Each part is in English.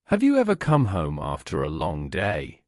Have you ever come home after a long day,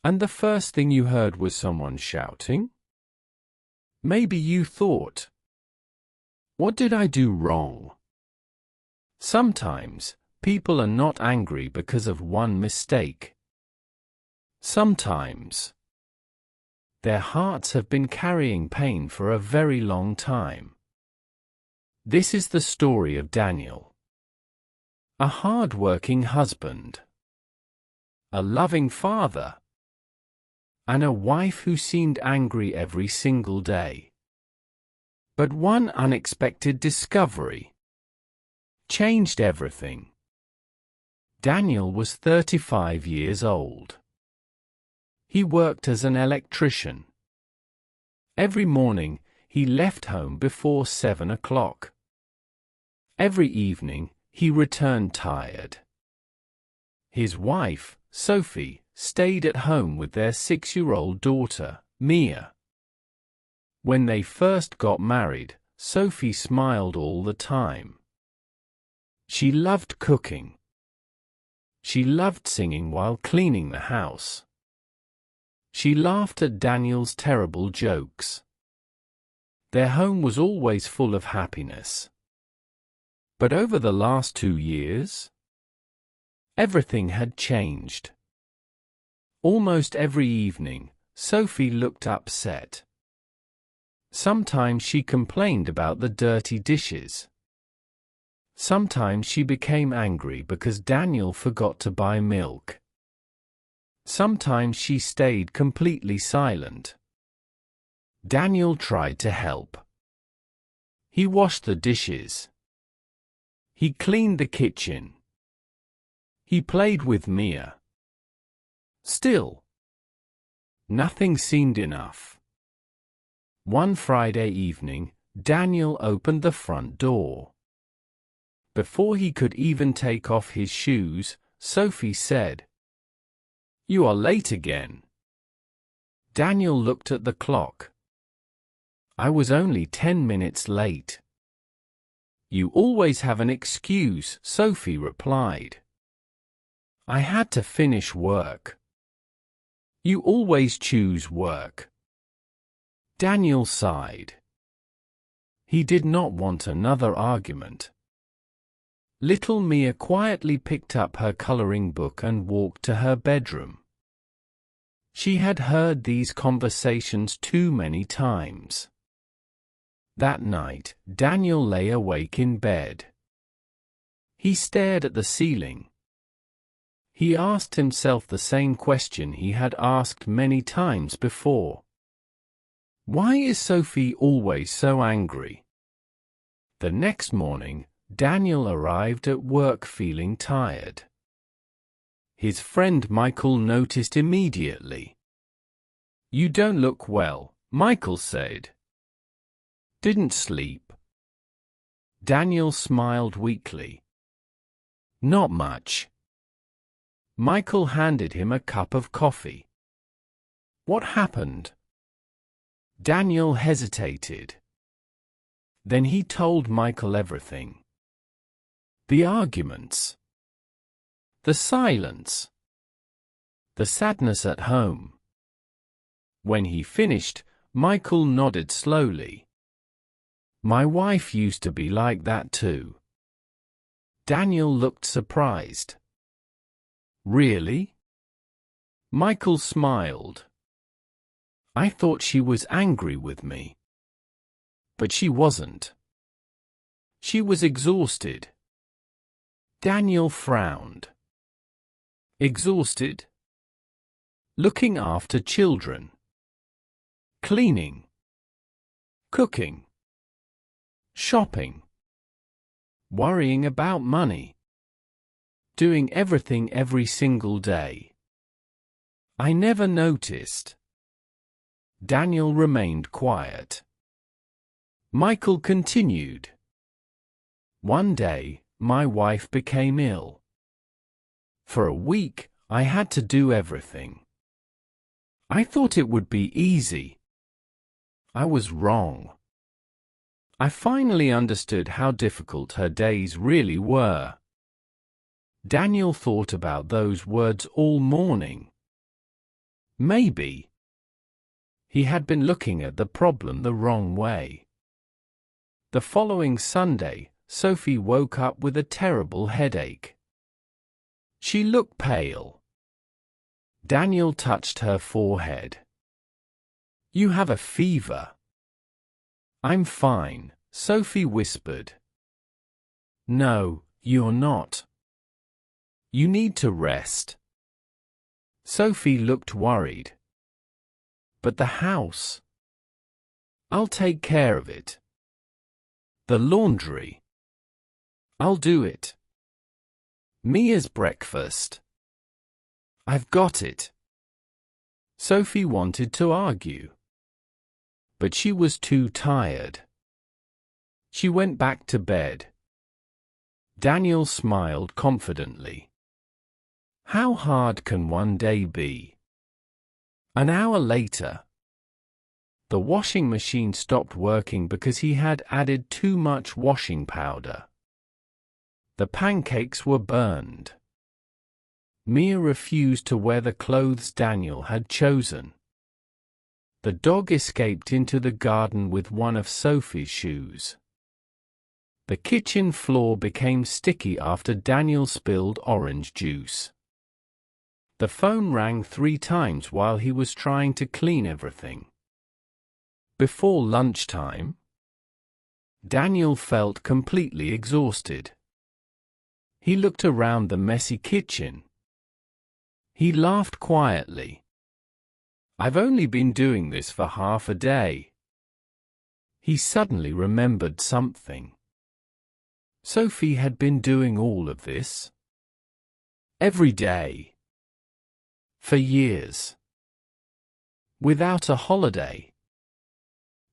and the first thing you heard was someone shouting? Maybe you thought, "What did I do wrong?" Sometimes, people are not angry because of one mistake. Sometimes, their hearts have been carrying pain for a very long time. This is the story of Daniel, a hard-working husband, a loving father, and a wife who seemed angry every single day. But one unexpected discovery changed everything. Daniel was 35 years old. He worked as an electrician. Every morning, he left home before 7 o'clock. Every evening, he returned tired. His wife, Sophie, stayed at home with their 6-year-old daughter, Mia. When they first got married, Sophie smiled all the time. She loved cooking. She loved singing while cleaning the house. She laughed at Daniel's terrible jokes. Their home was always full of happiness. But over the last 2 years, everything had changed. Almost every evening, Sophie looked upset. Sometimes she complained about the dirty dishes. Sometimes she became angry because Daniel forgot to buy milk. Sometimes she stayed completely silent. Daniel tried to help. He washed the dishes. He cleaned the kitchen. He played with Mia. Still, nothing seemed enough. One Friday evening, Daniel opened the front door. Before he could even take off his shoes, Sophie said, "You are late again." Daniel looked at the clock. "I was only 10 minutes late." "You always have an excuse," Sophie replied. "I had to finish work." "You always choose work." Daniel sighed. He did not want another argument. Little Mia quietly picked up her coloring book and walked to her bedroom. She had heard these conversations too many times. That night, Daniel lay awake in bed. He stared at the ceiling. He asked himself the same question he had asked many times before. Why is Sophie always so angry? The next morning, Daniel arrived at work feeling tired. His friend Michael noticed immediately. "You don't look well," Michael said. "Didn't sleep?" Daniel smiled weakly. "Not much." Michael handed him a cup of coffee. "What happened?" Daniel hesitated. Then he told Michael everything. The arguments, the silence, the sadness at home. When he finished, Michael nodded slowly. "My wife used to be like that too." Daniel looked surprised. "Really?" Michael smiled. "I thought she was angry with me. But she wasn't. She was exhausted." Daniel frowned. Exhausted? Looking after children. Cleaning. Cooking. Shopping. Worrying about money. Doing everything every single day. "I never noticed." Daniel remained quiet. Michael continued. "One day, my wife became ill. For a week, I had to do everything. I thought it would be easy. I was wrong. I finally understood how difficult her days really were. Daniel thought about those words all morning. Maybe he had been looking at the problem the wrong way. The following Sunday, Sophie woke up with a terrible headache. She looked pale. Daniel touched her forehead. "You have a fever." "I'm fine," Sophie whispered. "No, you're not. You need to rest." Sophie looked worried. "But the house?" "I'll take care of it." "The laundry?" "I'll do it." "Mia's breakfast?" "I've got it." Sophie wanted to argue, but she was too tired. She went back to bed. Daniel smiled confidently. How hard can one day be? An hour later, the washing machine stopped working because he had added too much washing powder. The pancakes were burned. Mia refused to wear the clothes Daniel had chosen. The dog escaped into the garden with one of Sophie's shoes. The kitchen floor became sticky after Daniel spilled orange juice. The phone rang 3 times while he was trying to clean everything. Before lunchtime, Daniel felt completely exhausted. He looked around the messy kitchen. He laughed quietly. "I've only been doing this for half a day." He suddenly remembered something. Sophie had been doing all of this every day for years, without a holiday,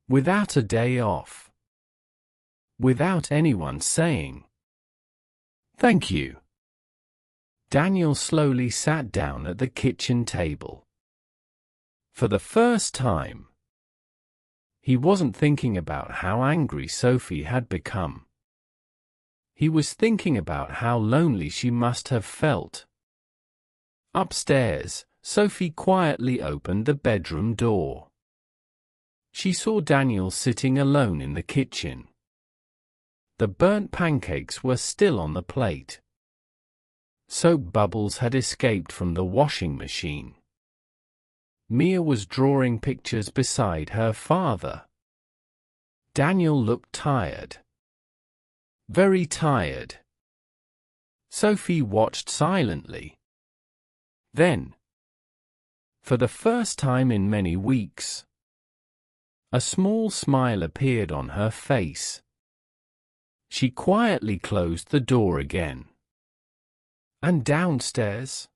without a day off, without anyone saying, "Thank you." Daniel slowly sat down at the kitchen table. For the first time, he wasn't thinking about how angry Sophie had become. He was thinking about how lonely she must have felt. Upstairs, Sophie quietly opened the bedroom door. She saw Daniel sitting alone in the kitchen. The burnt pancakes were still on the plate. Soap bubbles had escaped from the washing machine. Mia was drawing pictures beside her father. Daniel looked tired. Very tired. Sophie watched silently. Then, for the first time in many weeks, a small smile appeared on her face. She quietly closed the door again. And downstairs,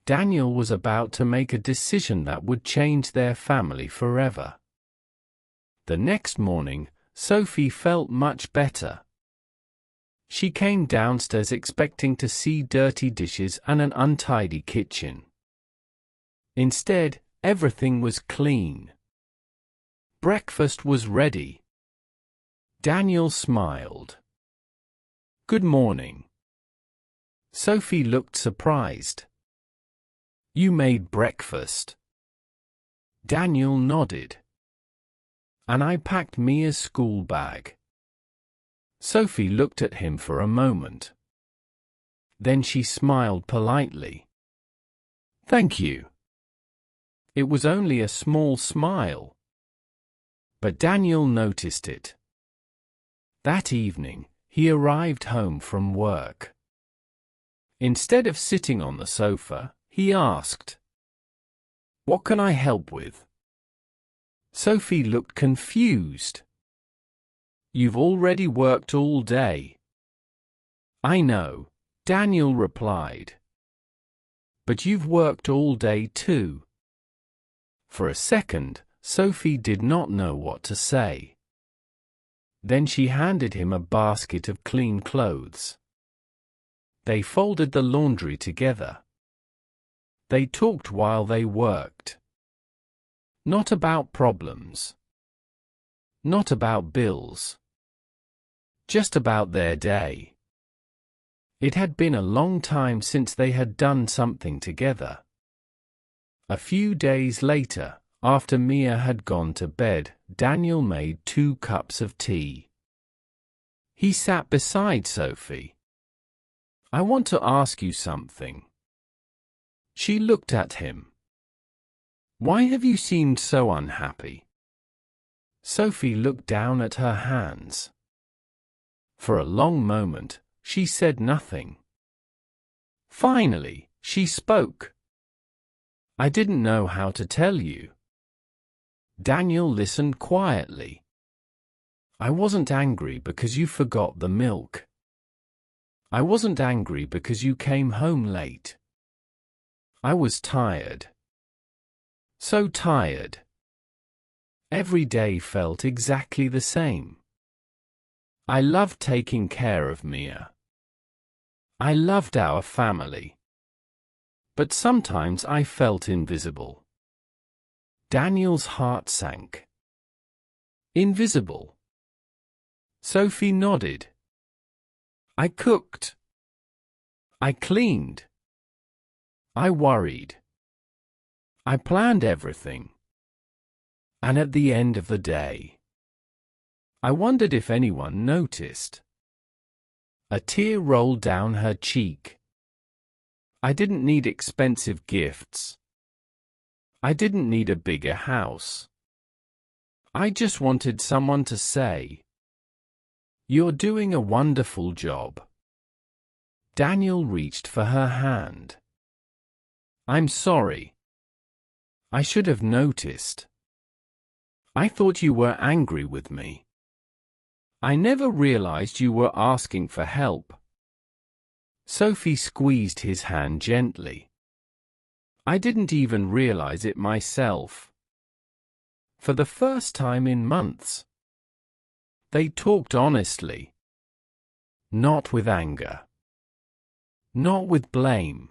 Daniel was about to make a decision that would change their family forever. The next morning, Sophie felt much better. She came downstairs expecting to see dirty dishes and an untidy kitchen. Instead, everything was clean. Breakfast was ready. Daniel smiled. "Good morning." Sophie looked surprised. "You made breakfast?" Daniel nodded. "And I packed Mia's school bag." Sophie looked at him for a moment. Then she smiled politely. "Thank you." It was only a small smile, but Daniel noticed it. That evening, he arrived home from work. Instead of sitting on the sofa, he asked, "What can I help with?" Sophie looked confused. "You've already worked all day." "I know," Daniel replied. "But you've worked all day too." For a second, Sophie did not know what to say. Then she handed him a basket of clean clothes. They folded the laundry together. They talked while they worked. Not about problems. Not about bills. Just about their day. It had been a long time since they had done something together. A few days later, after Mia had gone to bed, Daniel made 2 cups of tea. He sat beside Sophie. "I want to ask you something." She looked at him. "Why have you seemed so unhappy?" Sophie looked down at her hands. For a long moment, she said nothing. Finally, she spoke. "I didn't know how to tell you." Daniel listened quietly. "I wasn't angry because you forgot the milk. I wasn't angry because you came home late. I was tired. So tired. Every day felt exactly the same. I loved taking care of Mia. I loved our family. But sometimes I felt invisible." Daniel's heart sank. "Invisible?" Sophie nodded. "I cooked. I cleaned. I worried. I planned everything. And at the end of the day, I wondered if anyone noticed." A tear rolled down her cheek. "I didn't need expensive gifts. I didn't need a bigger house. I just wanted someone to say, 'You're doing a wonderful job.'" Daniel reached for her hand. "I'm sorry. I should have noticed. I thought you were angry with me. I never realized you were asking for help." Sophie squeezed his hand gently. "I didn't even realize it myself." For the first time in months, they talked honestly. Not with anger. Not with blame.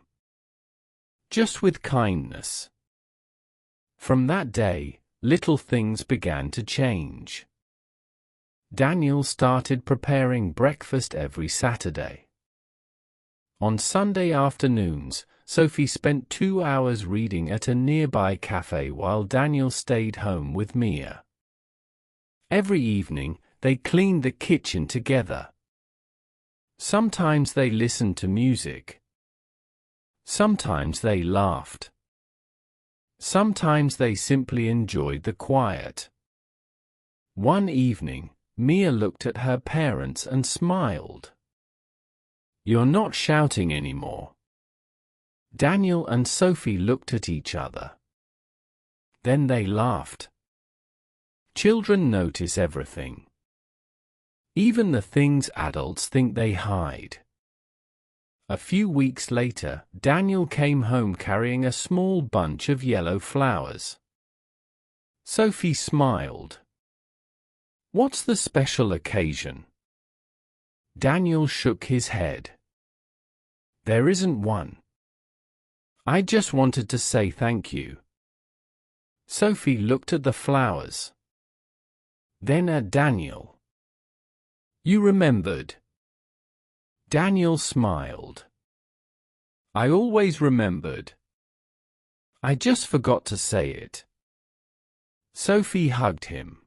Just with kindness. From that day, little things began to change. Daniel started preparing breakfast every Saturday. On Sunday afternoons, Sophie spent 2 hours reading at a nearby cafe while Daniel stayed home with Mia. Every evening, they cleaned the kitchen together. Sometimes they listened to music. Sometimes they laughed. Sometimes they simply enjoyed the quiet. One evening, Mia looked at her parents and smiled. "You're not shouting anymore." Daniel and Sophie looked at each other. Then they laughed. Children notice everything. Even the things adults think they hide. A few weeks later, Daniel came home carrying a small bunch of yellow flowers. Sophie smiled. "What's the special occasion?" Daniel shook his head. "There isn't one. I just wanted to say thank you." Sophie looked at the flowers. Then at Daniel. "You remembered." Daniel smiled. "I always remembered. I just forgot to say it." Sophie hugged him.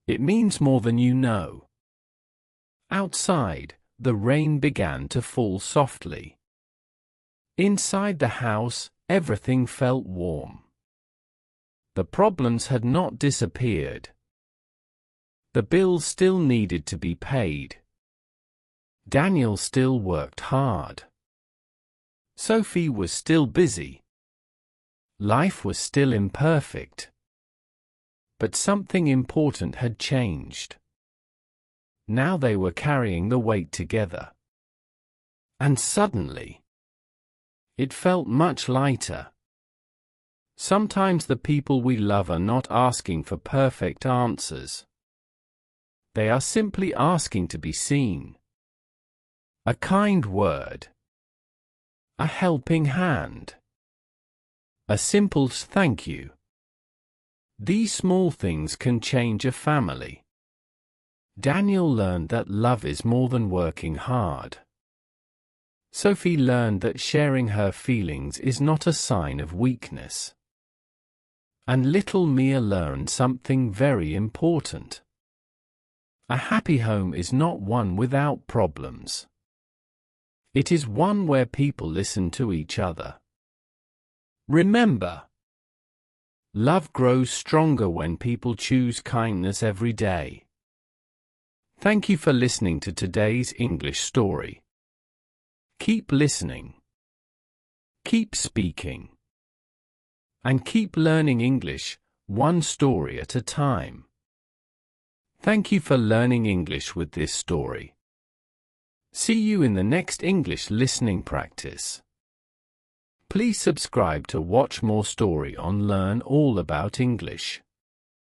"It means more than you know." Outside, the rain began to fall softly. Inside the house, everything felt warm. The problems had not disappeared. The bills still needed to be paid. Daniel still worked hard. Sophie was still busy. Life was still imperfect. But something important had changed. Now they were carrying the weight together. And suddenly, it felt much lighter. Sometimes the people we love are not asking for perfect answers. They are simply asking to be seen. A kind word. A helping hand. A simple thank you. These small things can change a family. Daniel learned that love is more than working hard. Sophie learned that sharing her feelings is not a sign of weakness. And little Mia learned something very important. A happy home is not one without problems. It is one where people listen to each other. Remember, love grows stronger when people choose kindness every day. Thank you for listening to today's English story. Keep listening. Keep speaking. And keep learning English, one story at a time. Thank you for learning English with this story. See you in the next English listening practice. Please subscribe to watch more story on Learn All About English.